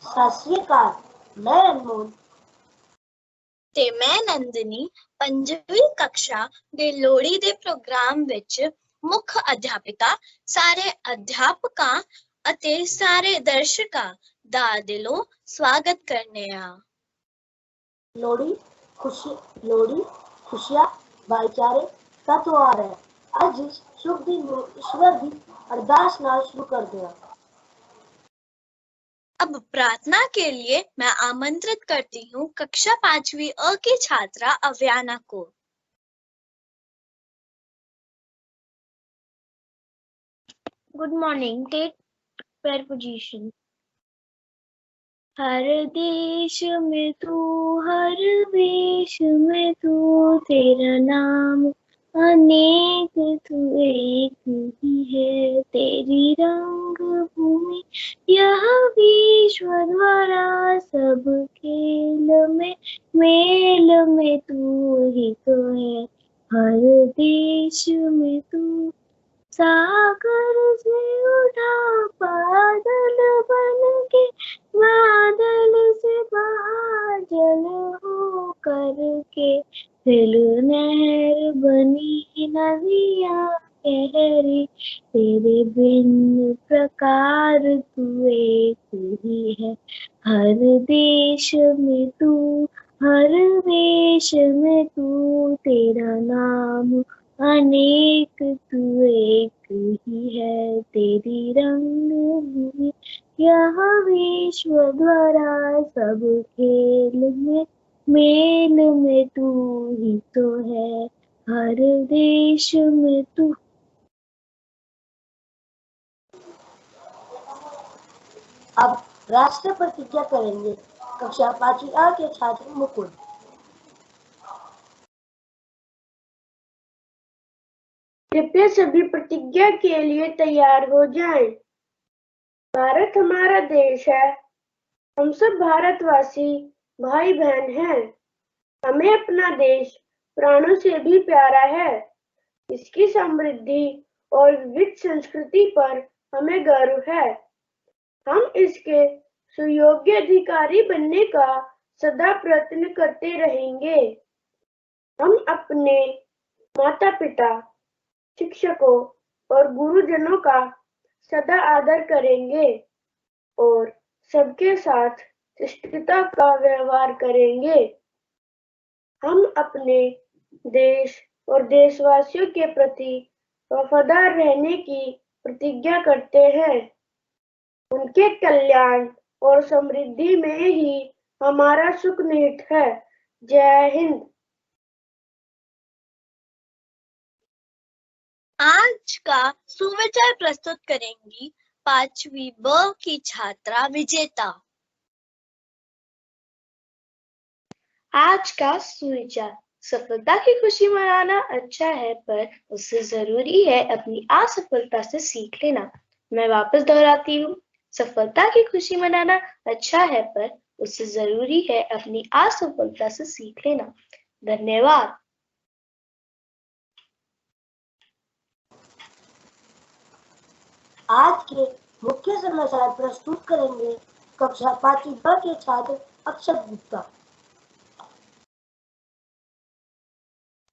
सत श्री अकाल, मैं अनमोल ਤੇ ਮੈਂ ਨੰਦਨੀ 5ਵੀਂ ਕक्षा ਦੇ ਲੋਹੜੀ ਦੇ ਪ੍ਰੋਗਰਾਮ ਵਿੱਚ ਮੁੱਖ ਅਧਿਆਪਿਕਾ ਸਾਰੇ ਅਧਿਆਪਕਾਂ ਅਤੇ ਸਾਰੇ ਦਰਸ਼ਕਾਂ ਦਾ ਦਿਲੋਂ ਸਵਾਗਤ ਕਰਨੇ ਆ। लोहड़ी खुशियाँ भाईचारे का त्योहार है। आज इस शुभ दिन ਨੂੰ ईश्वर ਦੀ अरदास ਨਾਲ शुरू करते हैं। अब प्रार्थना के लिए मैं आमंत्रित करती हूँ कक्षा 5वीं अ की छात्रा अव्याना को। Good morning. Take prayer position. हर देश में तू, हर वेश में तू, तेरा नाम अनेक, तू एक ही है। तेरी रंग भूमि यह विश्व द्वारा, सब खेल में मेल में तू ही तो है। हर देश में तू सागर से उठा बादल बन के, बादल से बहा जल हो करके, फिर नहर बनी नदियाँ गहरी, तेरे भिन्न प्रकार तू एक ही है। हर देश में तू, हर वेश में तू, तेरा नाम अनेक, तू एक ही है। तेरी रंग भूमि यह विश्व द्वारा, सब खेल में मेल में तू ही तो है। हर देश में तू। अब राष्ट्र प्रतिज्ञा करेंगे कक्षा 5वीं अ के छात्र मुकुल। कृपया सभी प्रतिज्ञा के लिए तैयार हो जाएं। भारत हमारा देश है, हम सब भारतवासी भाई बहन हैं। हमें अपना देश प्राणों से भी प्यारा है। इसकी समृद्धि और विविध संस्कृति पर हमें गर्व है। हम इसके सुयोग्य अधिकारी बनने का सदा प्रयत्न करते रहेंगे। हम अपने माता पिता, शिक्षकों और गुरुजनों का सदा आदर करेंगे और सबके साथ शिष्टता का व्यवहार करेंगे। हम अपने देश और देशवासियों के प्रति वफादार रहने की प्रतिज्ञा करते हैं। उनके कल्याण और समृद्धि में ही हमारा सुख निहित है। जय हिंद। आज का सुविचार प्रस्तुत करेंगी 5वीं ब की छात्रा विजेता। आज का सुविचार, सफलता की खुशी मनाना अच्छा है, पर उससे जरूरी है अपनी असफलता से सीख लेना। मैं वापस दोहराती हूँ, सफलता की खुशी मनाना अच्छा है, पर उससे जरूरी है अपनी असफलता से सीख लेना। धन्यवाद। आज के मुख्य समाचार प्रस्तुत करेंगे कक्षा 5वीं ब के छात्र अक्षत गुप्ता।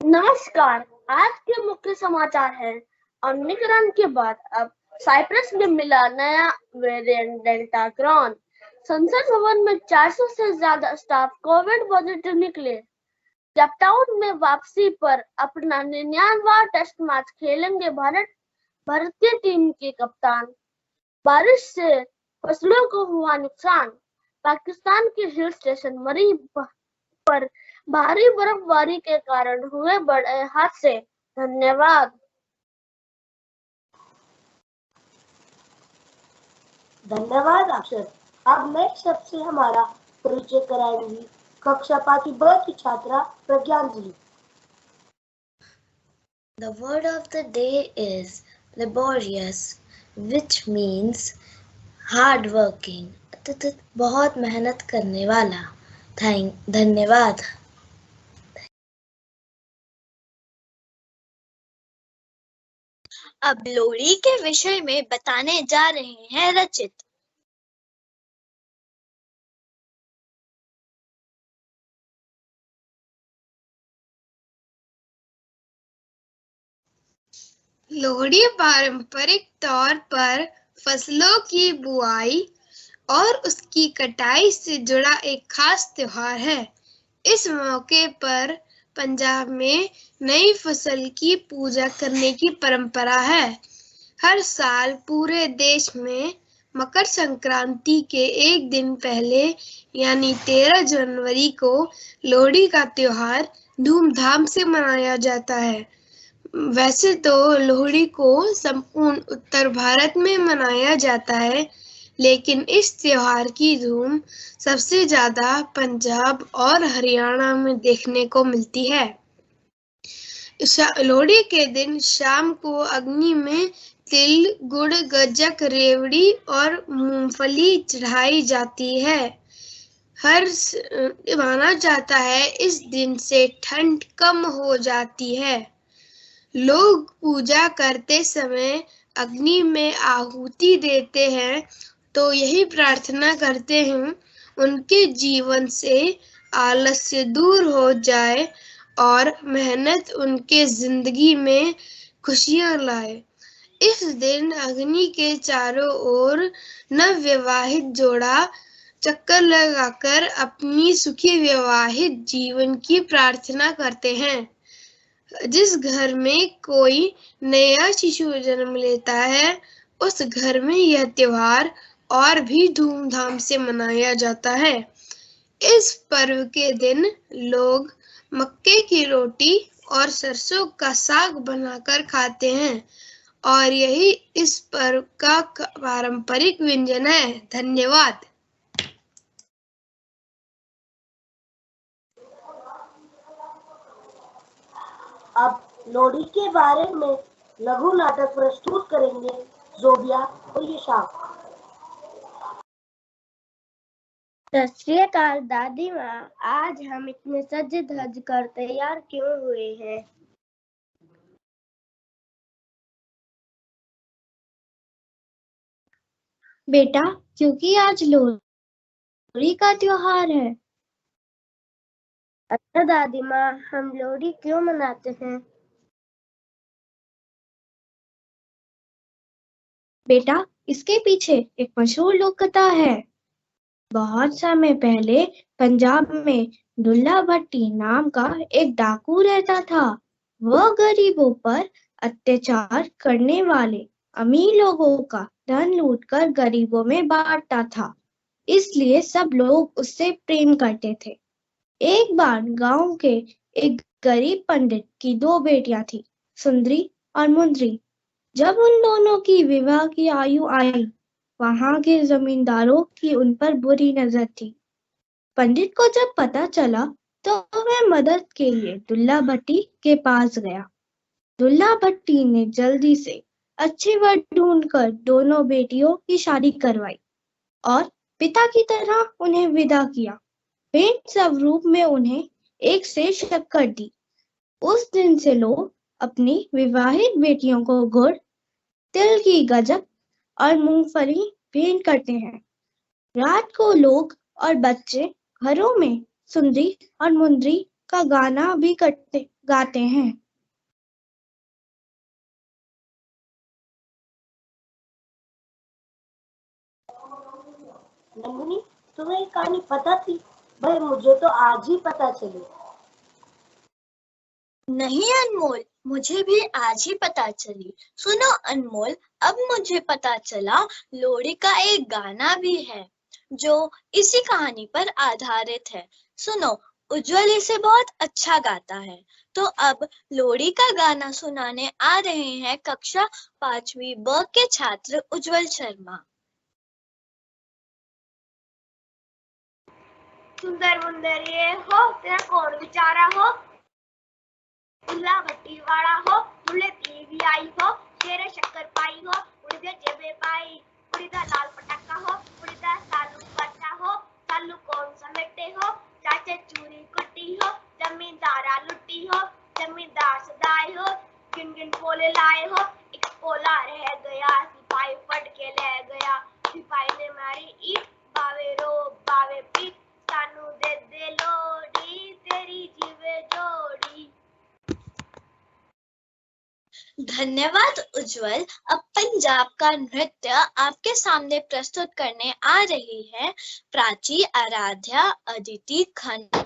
नमस्कार, आज के मुख्य समाचार हैं। ओमिक्रॉन के बाद अब साइप्रस में मिला नया वेरिएंट डेल्टा क्रॉन। संसद भवन में 400 से ज्यादा स्टाफ कोविड पॉजिटिव निकले। केपटाउन में वापसी पर अपना 99वां टेस्ट मैच खेलेंगे भारतीय टीम के कप्तान। बारिश से फसलों को हुआ नुकसान। पाकिस्तान के हिल स्टेशन मरी पर भारी बर्फबारी के कारण हुए बड़े हादसे। धन्यवाद। धन्यवाद अक्षत। अब मैं सबसे हमारा परिचय कराएंगी कक्षा 5वीं ब की छात्रा Pragyanjali. The word of the day is laborious, which means hard working. बहुत मेहनत करने वाला। धन्यवाद। अब लोहड़ी के विषय में बताने जा रहे हैं रचित। लोहड़ी पारंपरिक तौर पर फसलों की बुआई और उसकी कटाई से जुड़ा एक खास त्योहार है। इस मौके पर पंजाब में नई फसल की पूजा करने की परंपरा है। हर साल पूरे देश में मकर संक्रांति के एक दिन पहले यानी 13 जनवरी को लोहड़ी का त्योहार धूमधाम से मनाया जाता है। वैसे तो लोहड़ी को संपूर्ण उत्तर भारत में मनाया जाता है, लेकिन इस त्योहार की धूम सबसे ज्यादा पंजाब और हरियाणा में देखने को मिलती है। लोहड़ी के दिन शाम को अग्नि में तिल, गुड़, गज्जक, रेवड़ी और मूंगफली चढ़ाई जाती है। माना जाता है इस दिन से ठंड कम हो जाती है। लोग पूजा करते समय अग्नि में आहुति देते हैं तो यही प्रार्थना करते हैं उनके जीवन से आलस्य दूर हो जाए और मेहनत उनके जिंदगी में खुशियां लाए। इस दिन अग्नि के चारों ओर नवविवाहित जोड़ा चक्कर लगाकर अपनी सुखी विवाहित जीवन की प्रार्थना करते हैं। जिस घर में कोई नया शिशु जन्म लेता है उस घर में यह त्योहार और भी धूमधाम से मनाया जाता है। इस पर्व के दिन लोग मक्के की रोटी और सरसों का साग बनाकर खाते हैं और यही इस पर्व का पारंपरिक व्यंजन है। धन्यवाद। अब लोहड़ी के बारे में लघु नाटक प्रस्तुत करेंगे जोबिया और यशाक। सत श्री अकाल दादी माँ, आज हम इतने सज धज कर तैयार क्यों हुए हैं? बेटा, क्योंकि आज लोहड़ी का त्योहार है। अच्छा दादी माँ, हम लोहड़ी क्यों मनाते हैं? बेटा, इसके पीछे एक मशहूर लोक कथा है। बहुत समय पहले पंजाब में दुल्ला भट्टी नाम का एक डाकू रहता था। वह गरीबों पर अत्याचार करने वाले अमीर लोगों का धन लूटकर गरीबों में बांटता था, इसलिए सब लोग उससे प्रेम करते थे। एक बार गांव के एक गरीब पंडित की 2 बेटियां थी, सुंदरी और मुंदरी। जब उन दोनों की विवाह की आयु आई, वहां के जमींदारों की उन पर बुरी नजर थी। पंडित को जब पता चला तो वह मदद के लिए दुल्ला भट्टी के पास गया। दुल्ला भट्टी ने जल्दी से अच्छे वर ढूंढकर दोनों बेटियों की शादी करवाई और पिता की तरह उन्हें विदा किया। भेंट स्वरूप में उन्हें एक सेर शक्कर दी। उस दिन से लोग अपनी विवाहित बेटियों को गुड़, तिल की गज्जक और मूंगफली भेंट करते हैं। रात को लोग और बच्चे घरों में सुंदरी और मुंदरी का गाना भी गाते हैं। नंदिनी, तुम्हें ये कहानी पता थी? भाई मुझे तो आज ही पता चली। नहीं अनमोल, मुझे भी आज ही पता चली। सुनो अनमोल, अब मुझे पता चला लोहड़ी का एक गाना भी है जो इसी कहानी पर आधारित है। सुनो, उज्जवल इसे बहुत अच्छा गाता है। तो अब लोहड़ी का गाना सुनाने आ रहे हैं कक्षा 5वीं ब के छात्र उज्जवल शर्मा। सुंदर मुंदर ये हो, तेरा कौन बेचारा हो, दुल्ला भट्टी वाला हो, दुल्हे की भी आई हो, शेरे शक्कर पाई हो, उड़दे जेबे पाई, उड़दा लाल पटाखा हो, उड़दा सालू बच्चा हो, सालू कौन समेटे हो, चाचे चूरी कुटी हो, जमींदारा लुटी हो, जमींदार सदाई हो, गिन गिन पोले लाए हो, एक पोला रह गया, सिपाही फट के ले गया, सिपाही ने मारी ईट, बावे रो बावे पीट, सानू दे दे लोड़ी, तेरी जीवे जोड़ी। धन्यवाद उज्जवल। अब पंजाब का नृत्य आपके सामने प्रस्तुत करने आ रही है प्राची, आराध्या, अदिति, खन्ना।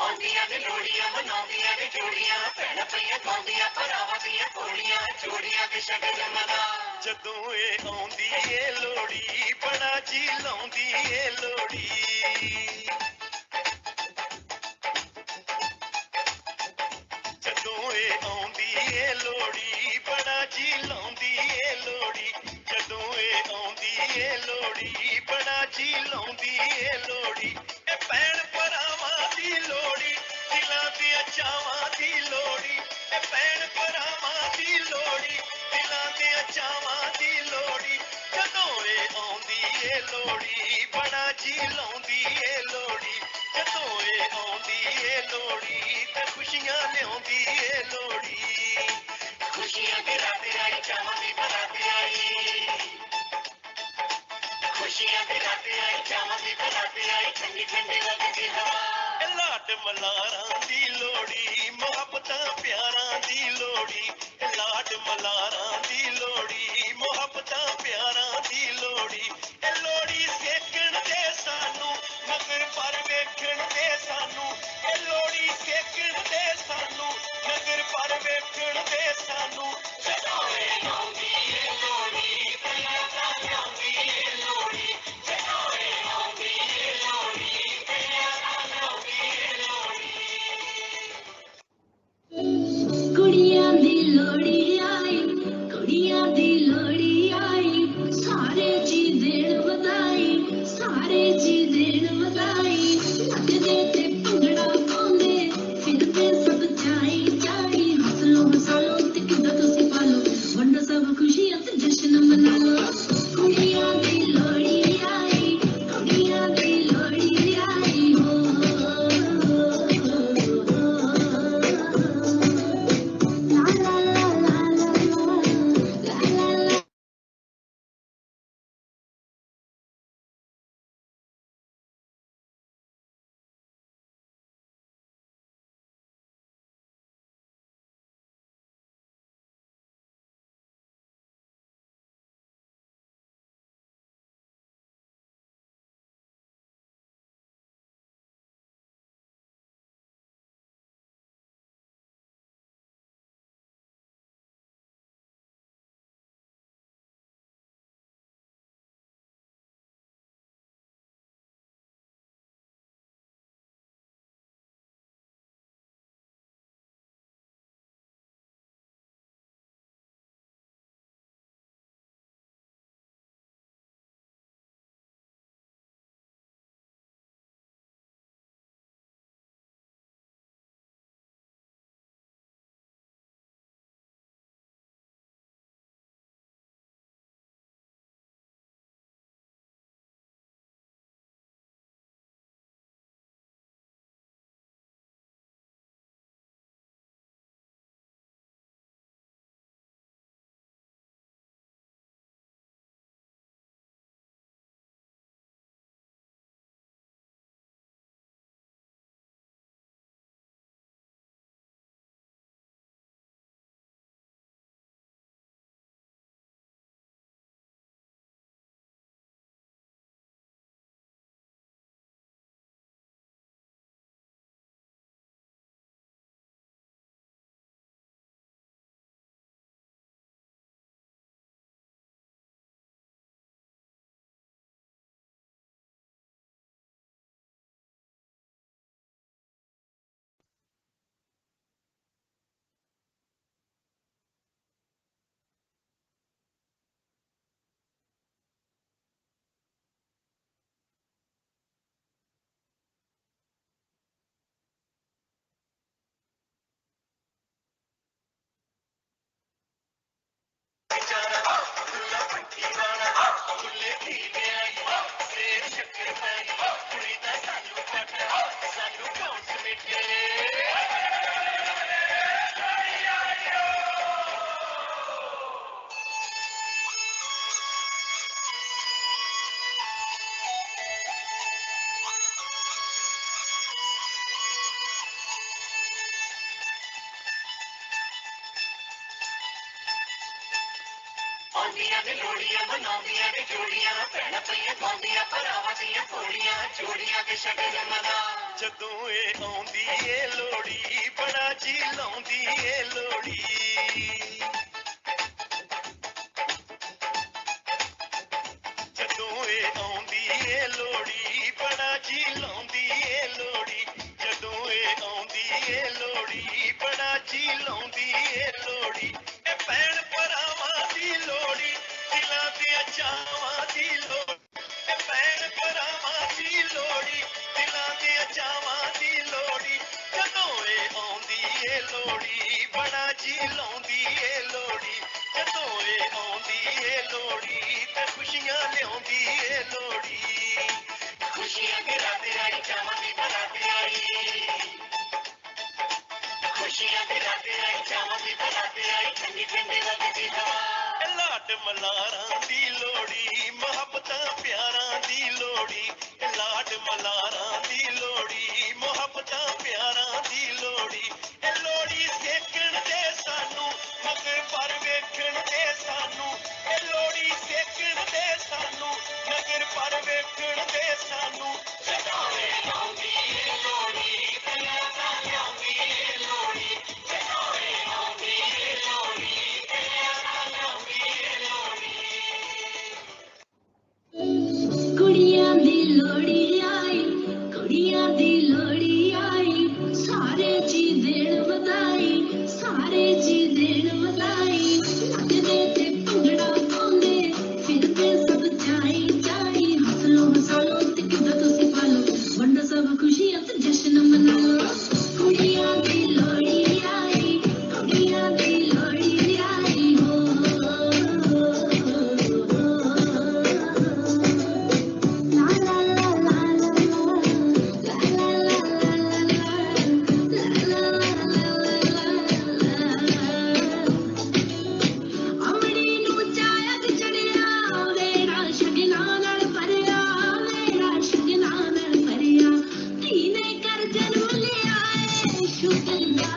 ਆਉਂਦੀਆਂ ਨੇ ਲੋੜੀਆਂ ਮਨਾਉਂਦੀਆਂ ਨੇ ਜੋੜੀਆਂ ਭੈਣਾਂ ਪਈਆਂ ਗਾਉਂਦੀਆਂ ਭਰਾਵਾਂ ਦੀਆਂ ਘੋੜੀਆਂ ਜੋੜੀਆਂ ਦੇ ਸ਼ਗਨ ਮਨਾ ਜਦੋਂ ਇਹ ਆਉਂਦੀ ਏ ਲੋੜੀ ਬੜਾ ਜੀ ਲਾਉਂਦੀ ਏ ਲੋੜੀ ਜਦੋਂ ਇਹ ਆਉਂਦੀ ਏ ਲੋੜੀ ਬੜਾ ਜੀ ਲਾਉਂਦੀ ਏ ਲੋੜੀ ਜਦੋਂ ਇਹ ਆਉਂਦੀ ਏ ਲੋੜੀ ਬੜਾ ਜੀ ਲਾਉਂਦੀ ਏ ਲੋੜੀ ਇਹ ਭੈਣ ਭਰਾਵਾਂ ਦੀ ਲੋੜੀ ਦਿਲਾਂ ਦੀਆਂ ਚਾਵਾਂ ਦੀ ਲੋੜੀ ਇਹ ਭੈਣ ਭਰਾਵਾਂ ਦੀ ਲੋੜੀ ਦਿਲਾਂ ਦੀਆਂ ਚਾਵਾਂ ਦੀ ਲੋੜੀ ਜਦੋਂ ਇਹ ਆਉਂਦੀ ਏ ਲੋੜੀ ਬੜਾ ਜੀ ਲਾਉਂਦੀ ਏ ਲੋੜੀ ਜਦੋਂ ਇਹ ਆਉਂਦੀ ਏ ਲੋੜੀ ਤੇ ਖੁਸ਼ੀਆਂ ਲਿਆਉਂਦੀ ਏ ਲੋੜੀ ਖੁਸ਼ੀਆਂ ਦੀ ਰਾਤ ਆਈ ਚਾਵਾਂ ਦੀ ਬਰਾਤ ਆਈ ਖੁਸ਼ੀਆਂ ਦੀ ਰਾਤ ਆਈ ਚਾਵਾਂ ਦੀ ਬਰਾਤ ਆਈ ਠੰਡੀ ਠੰਡੀ ਲੱਗਦੀ ਹਵਾ ਲਾਡ ਮਲਾਰਾਂ ਦੀ ਲੋੜੀ ਮੁਹੱਬਤਾਂ ਪਿਆਰਾਂ ਦੀ ਲੋੜੀ ਲਾਡ ਮਲਾਰਾਂ ਦੀ ਲੋੜੀ ਮੁਹੱਬਤਾਂ ਪਿਆਰਾਂ ਦੀ ਲੋੜੀ ਇਹ ਲੋੜੀ ਸੇਕਣ ਦੇ ਸਾਨੂੰ ਨਗਰ ਪਰ ਵੇਖਣ ਦੇ ਸਾਨੂੰ ਇਹ ਲੋੜੀ ਸੇਕਣ ਦੇ ਸਾਨੂੰ ਨਗਰ ਪਰ ਵੇਖਣ ਦੇ ਸਾਨੂੰ ਜਦੋਂ ਇਹ ਆਉਂਦੀ ਏ ਲੋੜੀ ਪਹਿਲਾਂ ਤਾਂ ਆਉਂਦੀ ਏ ਲੋੜੀ ਜਦੋਂ ਇਹ ਆਉਂਦੀ ਏ ਲੋੜੀ ਪਹਿਲਾਂ ਤਾਂ ਆਉਂਦੀ ਏ ਲੋੜੀ ਕੁੜੀਆਂ ਦੀ ਲੋੜੀ ਆਈ ਕੁੜੀਆਂ ਦੀ ਲੋੜੀ ਆਈ ਸਾਰੇ ਜੀ ਦੇਣ ਵਧਾਈ ਸਾਰੇ ਜੀ ਦੇਣ ਵਧਾਈ फुल्ले पीने आई सेब शक्कर पाई कुड़ी दा सानू पट सानू कौन समेटे आंदियां ने लोड़ियां मनाउंदियां ने जोड़ियां भैणां पईयां गाउंदियां भरावां दियां घोड़ियां जोड़ियां दे शगन मना जदों ए आउंदी ए लोड़ी बड़ा जी लाउंदी ए लोड़ी जदों ए आउंदी ए लोड़ी बड़ा जी लाउंदी ए लोड़ी जदों ए आउंदी ए लोड़ी बड़ा जी लाउंदी ए लोड़ी ए भैण भरावां दी लोड़ी दिलां दे चावां दी लोड़ी ए भैण भरावां दी लोड़ी दिलां दे चावां दी लोड़ी जदों ए आउंदी ए लोड़ी बड़ा जी लाउंदी ए लोड़ी जदों ए आउंदी ए लोड़ी ते खुशियां लियाउंदी ए लोड़ी खुशियां गिराते आई चावां दी बराते आई खुशियां गिराते आई चावां दी बराते आई ठंडी ठंडी लगदी हवा लाड मलारां दी लोड़ी मोहब्बतां प्यारां दी लोड़ी लाड मलारां दी लोड़ी मोहब्बतां प्यारां दी लोड़ी ए लोड़ी सेकण दे सानू मगर पर वेखण दे सानू ए लोड़ी सेकण दे सानू मगर पर वेखण दे सानू जदों ए आउंदी ए लोड़ी दिलां दा लियाउंदी ए लोड़ी जदों ए आउंदी ए लोड़ी दिलां दा लियाउंदी ए लोड़ी कुड़ियां दी लोड़ी आई कुड़ियां दी लोड़ी आई सारे जी देण वधाई सारे जी देण वधाई नचदे ते भंगड़ा पाउंदे फिरदे सब चाई चाई हंस लो ते किदा तुसी पालो वंडो सब खुशियां ते जश्न मना लो कुड़ियां दी लोड़ी आई कुड़ियां दी लोड़ी आई हो ला ला ला ला ला ला अमड़ी नू चाया ते चढ़िया वेड़ा शगना नाल भरिया वेड़ा शगना नाल भरिया धीने कर जन्म लिया है शुक्र दा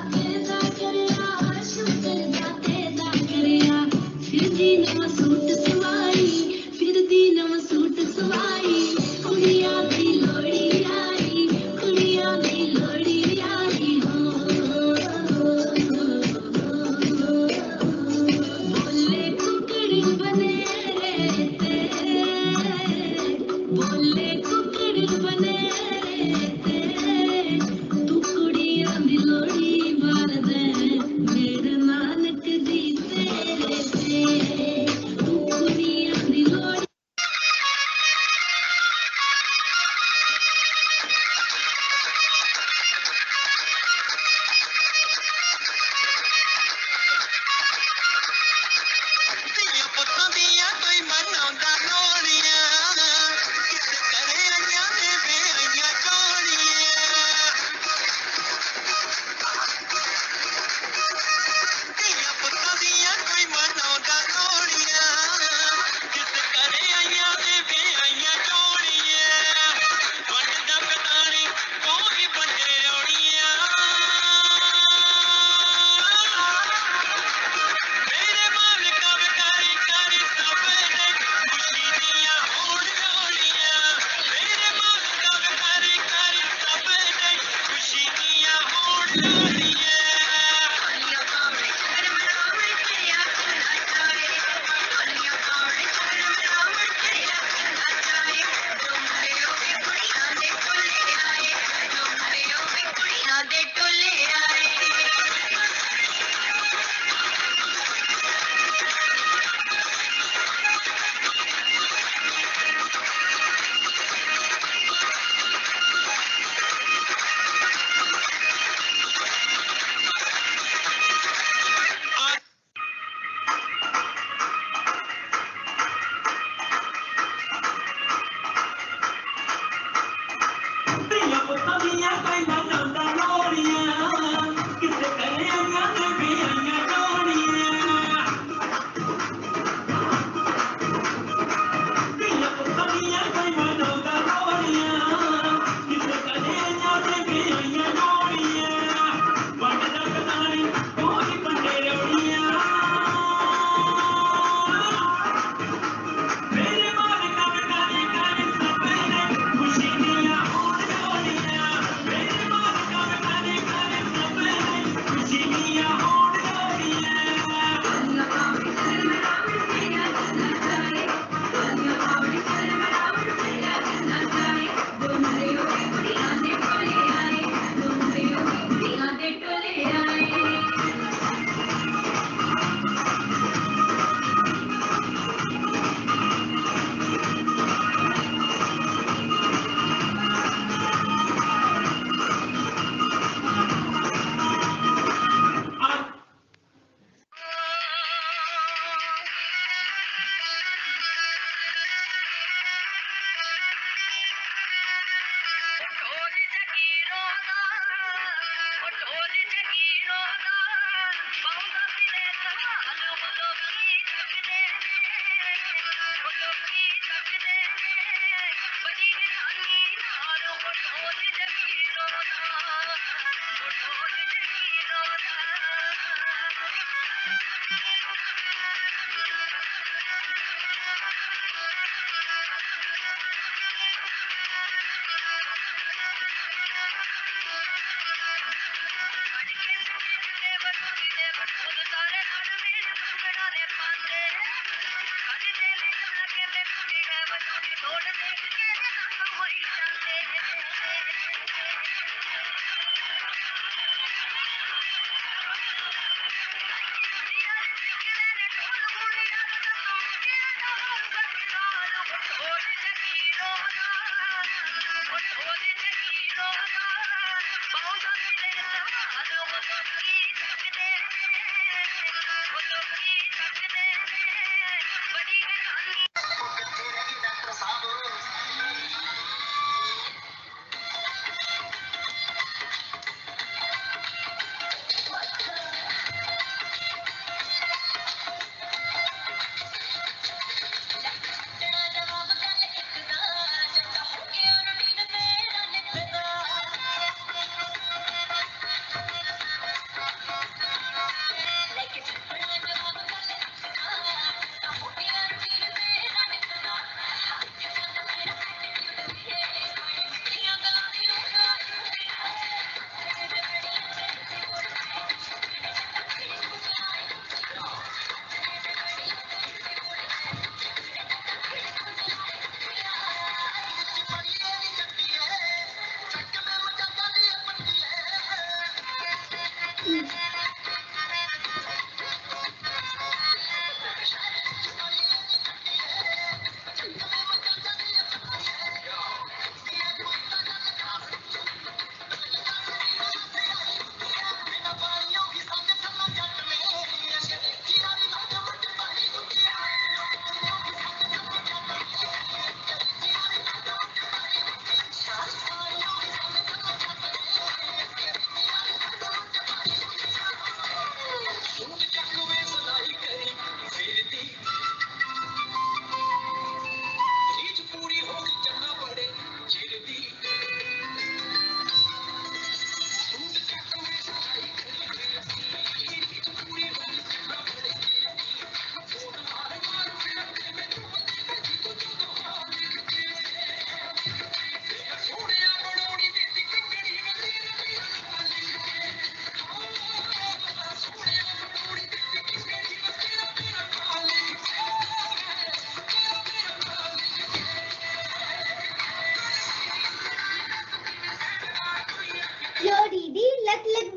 करिया फिर दी नवां सूट सवाई कुड़ियां दी लोड़ी आई कुड़ियां दी लोड़ी आई हो बोले कुकड़ी बनेरे ते बोले कुकड़ी बनेरे ते तू कुड़ियां दी लोड़ी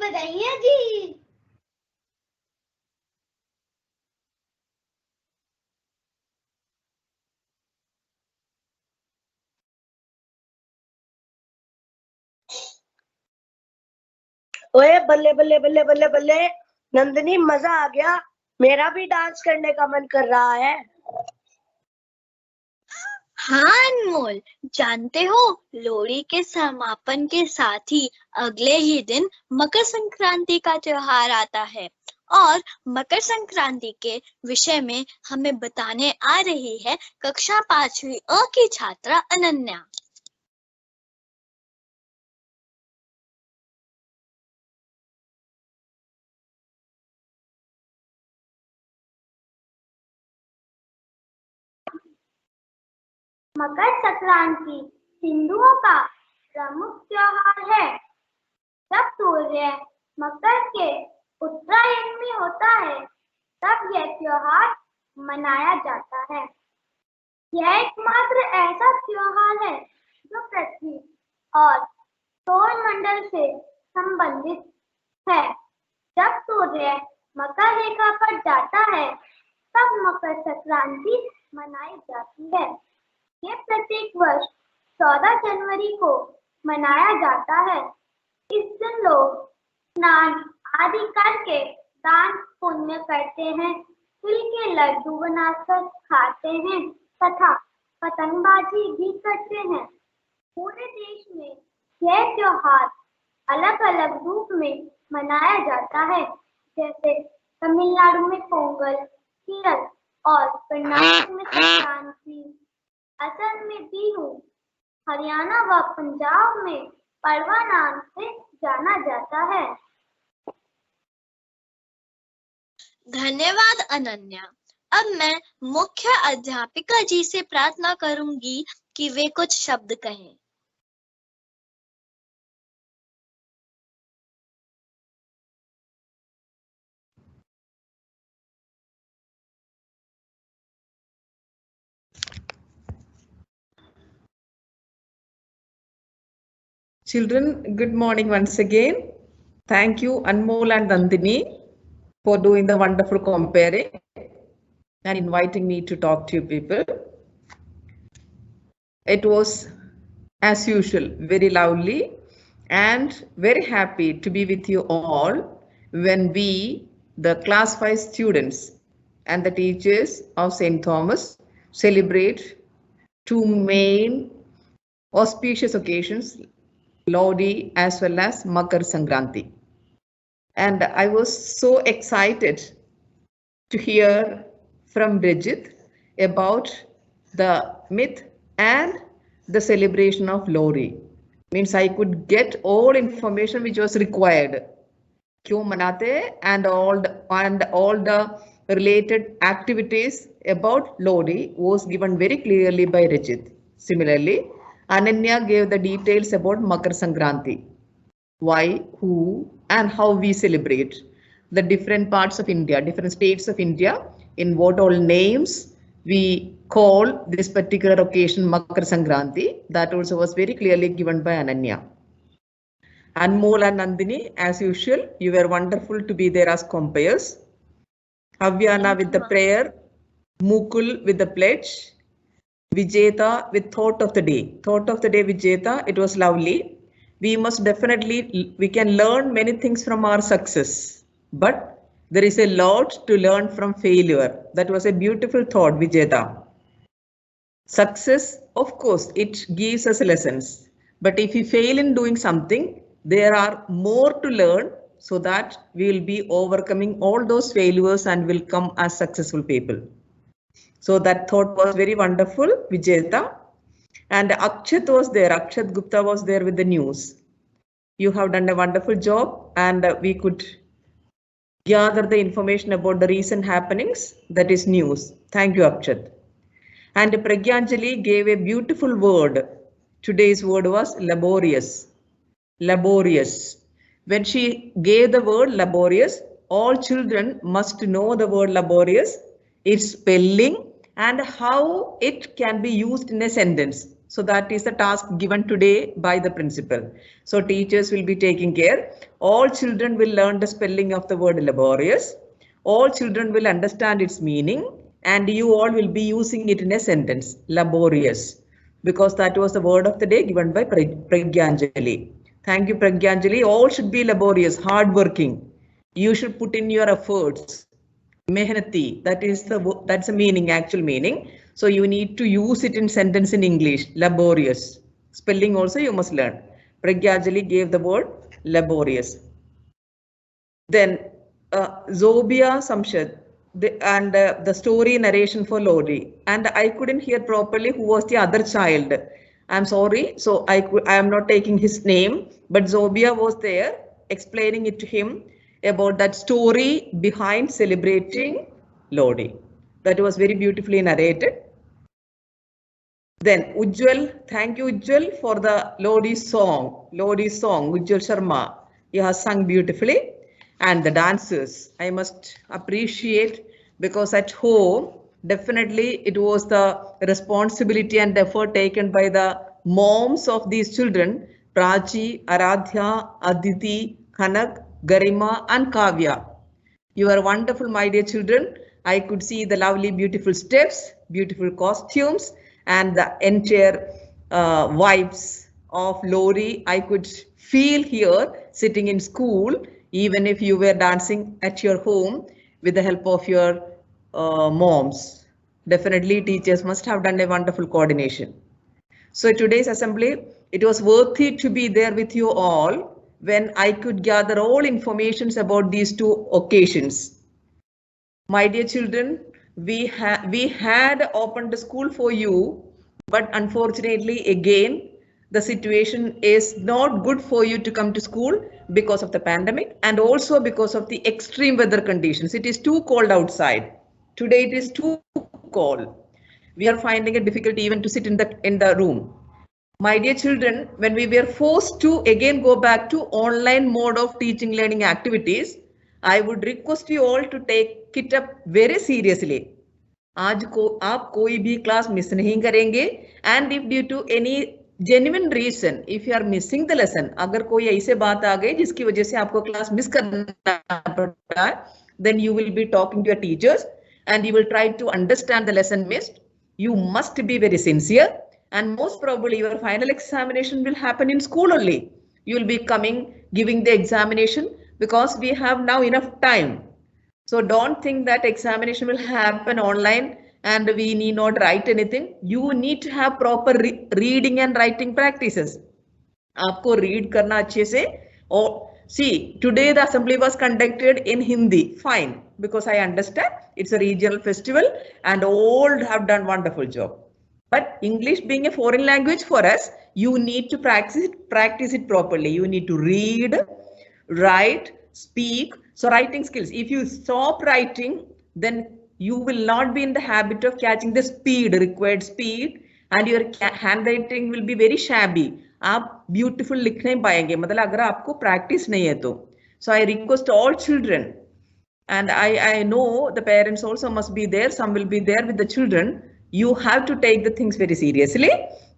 बधाइयाँ जी। ओए बल्ले बल्ले बल्ले बल्ले बल्ले, नंदिनी मजा आ गया, मेरा भी डांस करने का मन कर रहा है। हाँ अनमोल, जानते हो लोहड़ी के समापन के साथ ही अगले ही दिन मकर संक्रांति का त्योहार आता है और मकर संक्रांति के विषय में हमें बताने आ रही है कक्षा 5वीं अ की छात्रा अनन्या। मकर संक्रांति हिंदुओं का प्रमुख त्योहार है। जब सूर्य मकर के उत्तरायण में होता है तब यह त्योहार मनाया जाता है। यह एकमात्र ऐसा त्योहार है जो पृथ्वी और सौर मंडल से संबंधित है। जब सूर्य मकर रेखा पर जाता है तब मकर संक्रांति मनाई जाती है। यह प्रत्येक वर्ष 14 जनवरी को मनाया जाता है। इस दिन लोग स्नान आदि करके दान पुण्य करते हैं, तिल के लड्डू बनाकर खाते हैं तथा पतंगबाजी भी करते हैं। पूरे देश में यह त्योहार अलग अलग रूप में मनाया जाता है, जैसे तमिलनाडु में पोंगल, केरल और कर्नाटक में संक्रांति, असम में बिहू, हरियाणा व पंजाब में पड़वा नाम से जाना जाता है। धन्यवाद अनन्या। अब मैं मुख्य अध्यापिका जी से प्रार्थना करूंगी कि वे कुछ शब्द कहें। Children, good morning once again. Thank you, Anmol and Nandini, for doing the wonderful comparing and inviting me to talk to you people. It was, as usual, very lovely and very happy to be with you all when we, the class 5 students and the teachers of St. Thomas, celebrate two main auspicious occasions, Lodi as well as Makar Sankranti. And I was so excited to hear from Bridget about the myth and the celebration of Lodi. Means I could get all information which was required. Kyun manate and all the related activities about Lodi was given very clearly by Bridget. Similarly, Ananya gave the details about Makar Sankranti. Why, who, and how we celebrate the different parts of India, different states of India, in what all names we call this particular occasion Makar Sankranti. That also was very clearly given by Ananya. Anmol and Nandini, as usual, you were wonderful to be there as compares. Avyana with the prayer, Mukul with the pledge, Vijeta with thought of the day. Thought of the day, Vijeta, it was lovely. We must definitely, we can learn many things from our success, but there is a lot to learn from failure. That was a beautiful thought, Vijeta. Success, of course, it gives us lessons, but if we fail in doing something, there are more to learn so that we will be overcoming all those failures and will come as successful people. So that thought was very wonderful, Vijeta. And Akshat was there, Akshat Gupta was there with the news. You have done a wonderful job and we could gather the information about the recent happenings, that is news. Thank you, Akshat. And Pragyanjali gave a beautiful word. Today's word was laborious. Laborious. When she gave the word laborious, all children must know the word laborious, its spelling, and how it can be used in a sentence. So that is the task given today by the principal. So teachers will be taking care. All children will learn the spelling of the word laborious. All children will understand its meaning and you all will be using it in a sentence, laborious, because that was the word of the day given by Pragyanjali. Thank you, Pragyanjali. All should be laborious, hardworking. You should put in your efforts. Mehnati, that's the meaning, actual meaning. So you need to use it in sentence in English, laborious. Spelling also you must learn. Pragyanjali gave the word laborious. Then Zobia Samshad and the story narration for Lodi. And I couldn't hear properly who was the other child. I'm sorry, so I am not taking his name, but Zobia was there explaining it to him about that story behind celebrating Lodi. That was very beautifully narrated. Then Ujjwal, thank you Ujjwal for the Lodi song, Ujjwal Sharma. You have sung beautifully. And the dancers, I must appreciate, because at home, definitely it was the responsibility and effort taken by the moms of these children, Prachi, Aradhya, Aditi, Kanak, Garima and Kavya. You are wonderful, my dear children. I could see the lovely, beautiful steps, beautiful costumes, and the entire vibes of Lodi. I could feel here sitting in school, even if you were dancing at your home with the help of your moms. Definitely teachers must have done a wonderful coordination. So today's assembly, it was worthy to be there with you all when I could gather all informations about these two occasions. My dear children, we had opened the school for you, but unfortunately again, the situation is not good for you to come to school because of the pandemic and also because of the extreme weather conditions. It is too cold outside. Today it is too cold. We are finding it difficult even to sit in the room. My dear children, when we were forced to again go back to online mode of teaching learning activities, I would request you all to take it up very seriously. आज आप कोई भी class miss नहीं करेंगे, and if due to any genuine reason, if you are missing the lesson, अगर कोई ऐसे बात आ गई जिसकी वजह से आपको क्लास मिस करना पड़ता है, then you will be talking to your teachers and you will try to understand the lesson missed. You must be very sincere, and most probably your final examination will happen in school only. You will be giving the examination because we have now enough time. So don't think that examination will happen online and we need not write anything. You need to have proper reading and writing practices. आपको read करना अच्छे से. Or see, today the assembly was conducted in Hindi. Fine, because I understand it's a regional festival and all have done wonderful job. But English being a foreign language for us, you need to practice it properly. You need to read, write, speak. So writing skills, if you stop writing, then you will not be in the habit of catching the required speed, and your handwriting will be very shabby. आप beautiful लिख नहीं पाएंगे, मतलब अगर आपको practice नहीं है तो. So I request all children, and I know the parents also must be there, some will be there with the children. You have to take the things very seriously,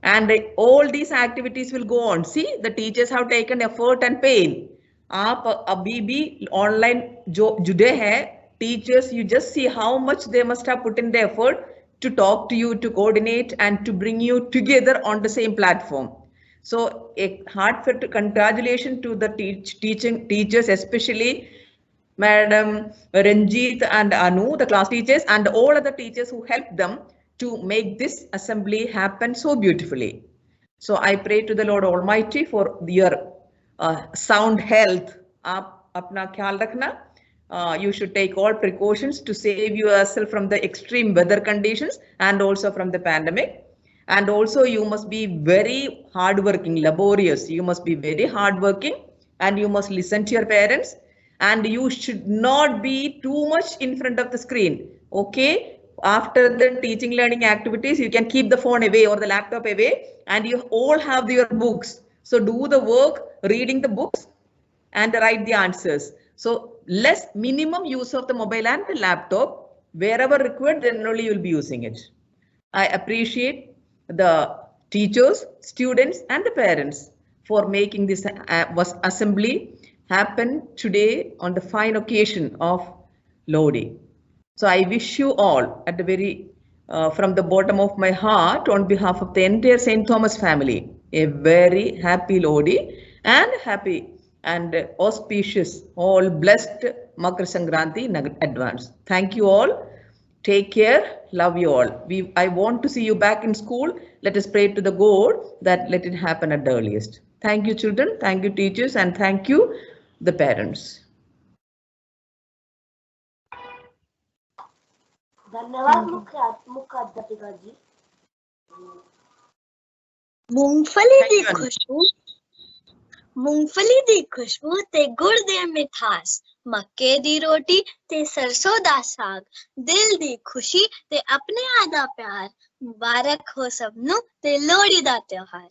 and all these activities will go on. See, the teachers have taken effort and pain. आप अभी भी online जो जुड़े हैं teachers, you just see how much they must have put in the effort to talk to you, to coordinate and to bring you together on the same platform. So a heartfelt congratulations to the teachers, especially Madam Ranjit and Anu, the class teachers, and all other teachers who helped them to make this assembly happen so beautifully. So I pray to the Lord Almighty for your sound health. आप अपना ख्याल रखना. You should take all precautions to save yourself from the extreme weather conditions and also from the pandemic. And also you must be very hardworking, laborious. You must be very hardworking, and you must listen to your parents, and you should not be too much in front of the screen. Okay? After the teaching learning activities, you can keep the phone away or the laptop away, and you all have your books. So do the work, reading the books and write the answers. So minimum use of the mobile and the laptop. Wherever required, then only you will be using it. I appreciate the teachers, students and the parents for making this assembly happen today on the fine occasion of Lodi. So I wish you all at the very from the bottom of my heart, on behalf of the entire St. Thomas family, a very happy Lodi and happy and auspicious, all blessed Makar Sankranti in advance. Thank you all. Take care. Love you all. I want to see you back in school. Let us pray to the God that let it happen at the earliest. Thank you, children. Thank you, teachers, and thank you, the parents. धन्यवाद मुख्याध्यापिका जी. मूंगफली दी खुशबू ते गुड़ दे मिठास, मक्के दी रोटी ते सरसों दा साग, दिल दी खुशी ते अपने आदा प्यार, मुबारक हो सबनू ते लोहड़ी दा त्योहार.